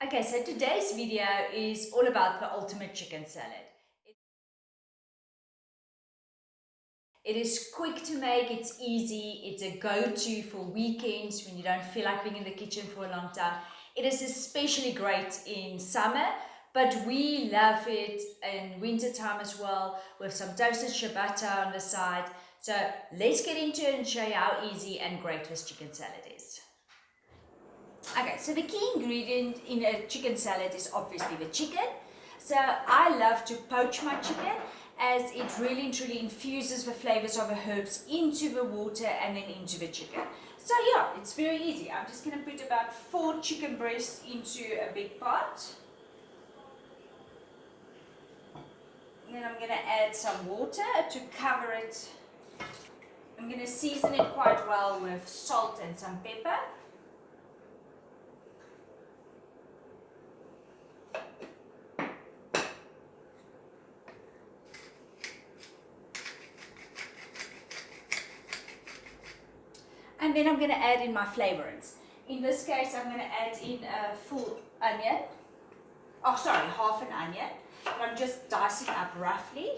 Okay, so today's video is all about the ultimate chicken salad. It is quick to make, it's easy, it's a go-to for weekends when you don't feel like being in the kitchen for a long time. It is especially great in summer, but we love it in winter time as well with some toasted ciabatta on the side. So let's get into it and show you how easy and great this chicken salad is. Okay, so the key ingredient in a chicken salad is obviously the chicken. So I love to poach my chicken as it really and truly infuses the flavors of the herbs into the water and then into the chicken. So yeah, it's very easy. I'm just going to put about 4 chicken breasts into a big pot. And then I'm going to add some water to cover it. I'm going to season it quite well with salt and some pepper. And then I'm going to add in my flavorings. In this case, I'm going to add in a full onion. Oh, sorry, half an onion. But I'm just dicing up roughly.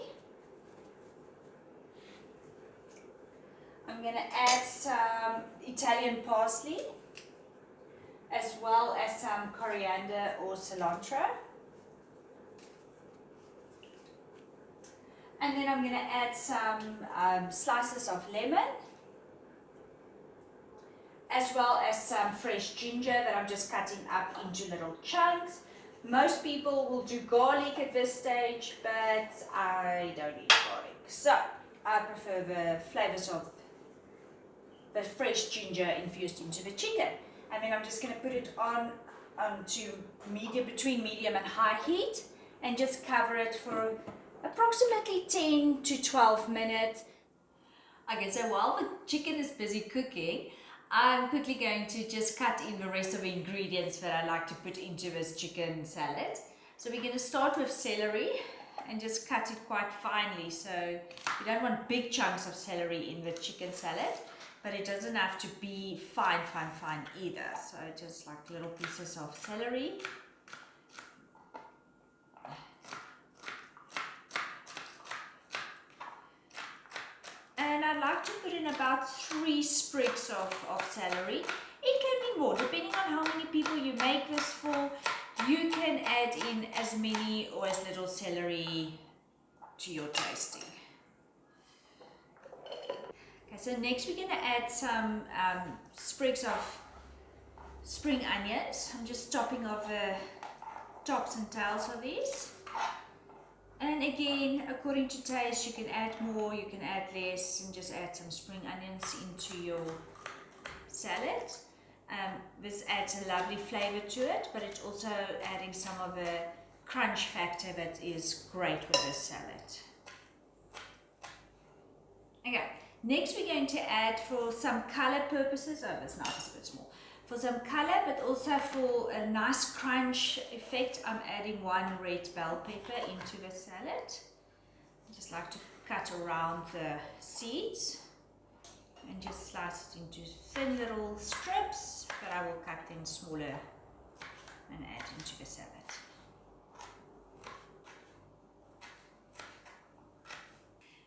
I'm going to add some Italian parsley, as well as some coriander or cilantro. And then I'm going to add some slices of lemon, as well as some fresh ginger that I'm just cutting up into little chunks. Most people will do garlic at this stage, but I don't eat garlic. So I prefer the flavors of the fresh ginger infused into the chicken. And then I'm just going to put it onto between medium and high heat and just cover it for approximately 10 to 12 minutes. Okay, so while the chicken is busy cooking, I'm quickly going to just cut in the rest of the ingredients that I like to put into this chicken salad. So we're going to start with celery and just cut it quite finely. So you don't want big chunks of celery in the chicken salad, but it doesn't have to be fine either. So just like little pieces of celery. And I like to put in about 3 sprigs of celery. It can be more, depending on how many people you make this for. You can add in as many or as little celery to your tasting. Okay, so next we're going to add some sprigs of spring onions. I'm just topping off the tops and tails of these. And again, according to taste, you can add more, you can add less, and just add some spring onions into your salad. This adds a lovely flavor to it, but it's also adding some of the crunch factor that is great with this salad. Okay, next we're going to add, for some color purposes, oh, this knife is a bit small. For some color, but also for a nice crunch effect, I'm adding 1 red bell pepper into the salad. I just like to cut around the seeds and just slice it into thin little strips, but I will cut them smaller and add into the salad.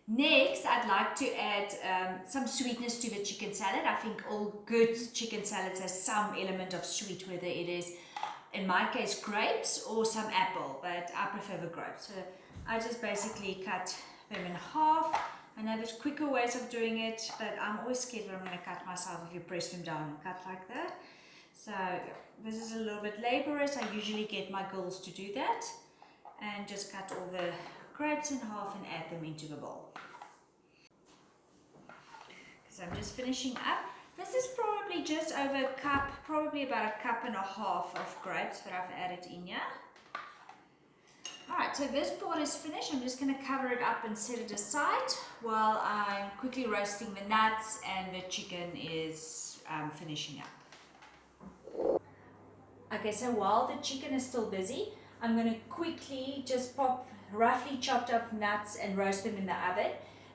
Next, I'd like to add some sweetness to the chicken salad. I think all good chicken salads has some element of sweet, whether it is, in my case, grapes or some apple, but I prefer the grapes. So I just basically cut them in half. I know there's quicker ways of doing it, but I'm always scared that I'm going to cut myself if you press them down and cut like that. So this is a little bit laborious. I usually get my girls to do that, and just cut all the grapes in half and add them into the bowl. So I'm just finishing up. This is probably just over a cup, probably about 1.5 cups of grapes that I've added in here. Alright, so this part is finished. I'm just going to cover it up and set it aside while I'm quickly roasting the nuts and the chicken is finishing up. Okay, so while the chicken is still busy, I'm going to quickly just pop roughly chopped up nuts and roast them in the oven.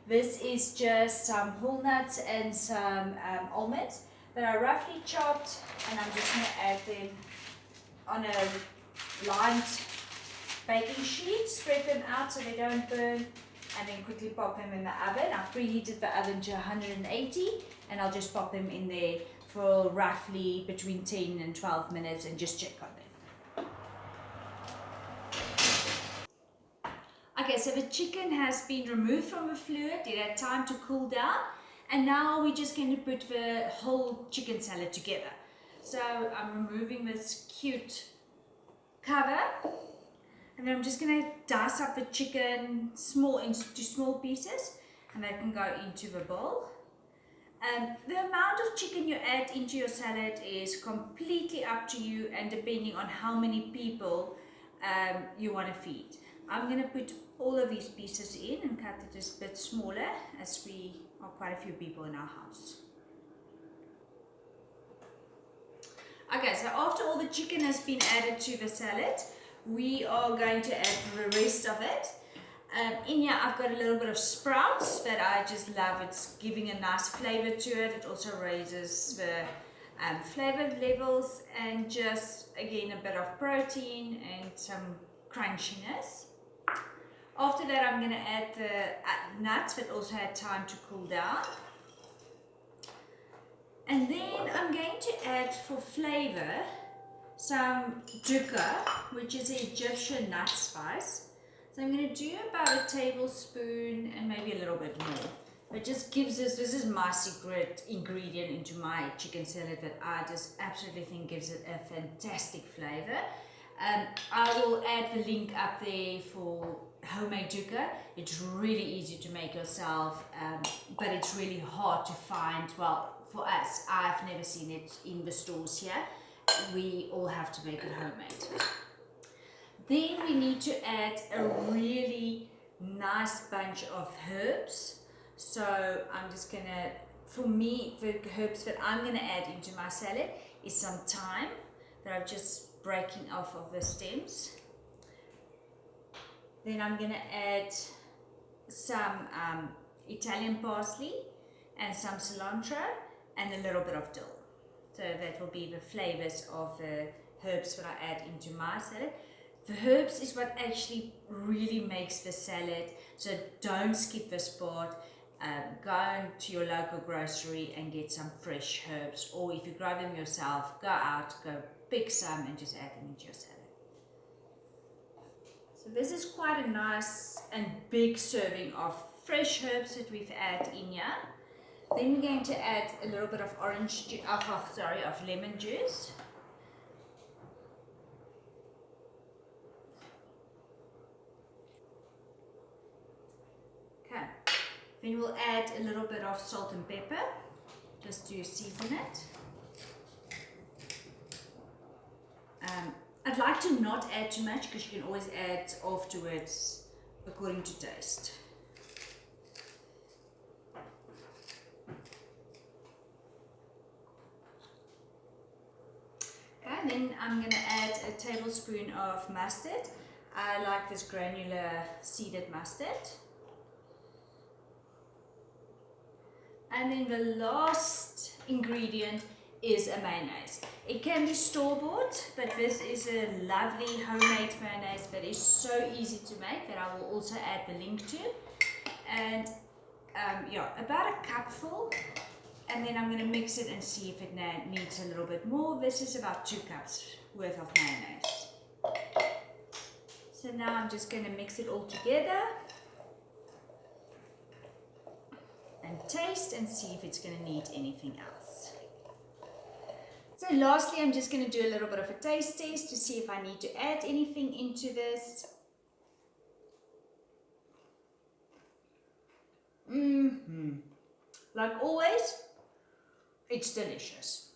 This is just some whole nuts and some almonds that are roughly chopped, and I'm just going to add them on a lined baking sheet, spread them out so they don't burn, and then quickly pop them in the oven. I've preheated the oven to 180, and I'll just pop them in there for roughly between 10 and 12 minutes and just check on them. Okay, so the chicken has been removed from the fluid, it had time to cool down, and now we're just going to put the whole chicken salad together. So I'm removing this cute cover, and then I'm just going to dice up the chicken into small pieces, and they can go into the bowl. The amount of chicken you add into your salad is completely up to you and depending on how many people you want to feed. I'm going to put all of these pieces in and cut it a bit smaller as we are quite a few people in our house. Okay, so after all the chicken has been added to the salad, we are going to add the rest of it. In here I've got a little bit of sprouts that I just love. It's giving a nice flavor to it. It also raises the flavor levels and just again a bit of protein and some crunchiness. After that I'm going to add the nuts that also had time to cool down. And then I'm going to add for flavor some dukkha, which is an Egyptian nut spice. So I'm going to do about a tablespoon and maybe a little bit more. It just gives us, this is my secret ingredient into my chicken salad that I just absolutely think gives it a fantastic flavor. I will add the link up there for homemade dukkha. It's really easy to make yourself, but it's really hard to find. Well, for us, I've never seen it in the stores here. We all have to make it homemade. Then we need to add a really nice bunch of herbs. So I'm just gonna, for me, the herbs that I'm gonna add into my salad is some thyme that I'm just breaking off of the stems. Then I'm gonna add some Italian parsley and some cilantro and a little bit of dill. So that will be the flavors of the herbs that I add into my salad. The herbs is what actually really makes the salad, so don't skip this part. Go to your local grocery and get some fresh herbs, or if you grow them yourself, go out, go pick some and just add them into your salad. So this is quite a nice and big serving of fresh herbs that we've added in here. Then we're going to add a little bit of of lemon juice. Okay. Then we'll add a little bit of salt and pepper, just to season it. I'd like to not add too much because you can always add afterwards according to taste. Okay, and then I'm going to add a tablespoon of mustard. I like this granular seeded mustard. And then the last ingredient is a mayonnaise. It can be store-bought, but this is a lovely homemade mayonnaise that is so easy to make that I will also add the link to. And yeah, about a cupful. And then I'm going to mix it and see if it needs a little bit more. This is about 2 cups worth of mayonnaise. So now I'm just going to mix it all together and taste and see if it's going to need anything else. So lastly, I'm just going to do a little bit of a taste test to see if I need to add anything into this. Like always, it's delicious.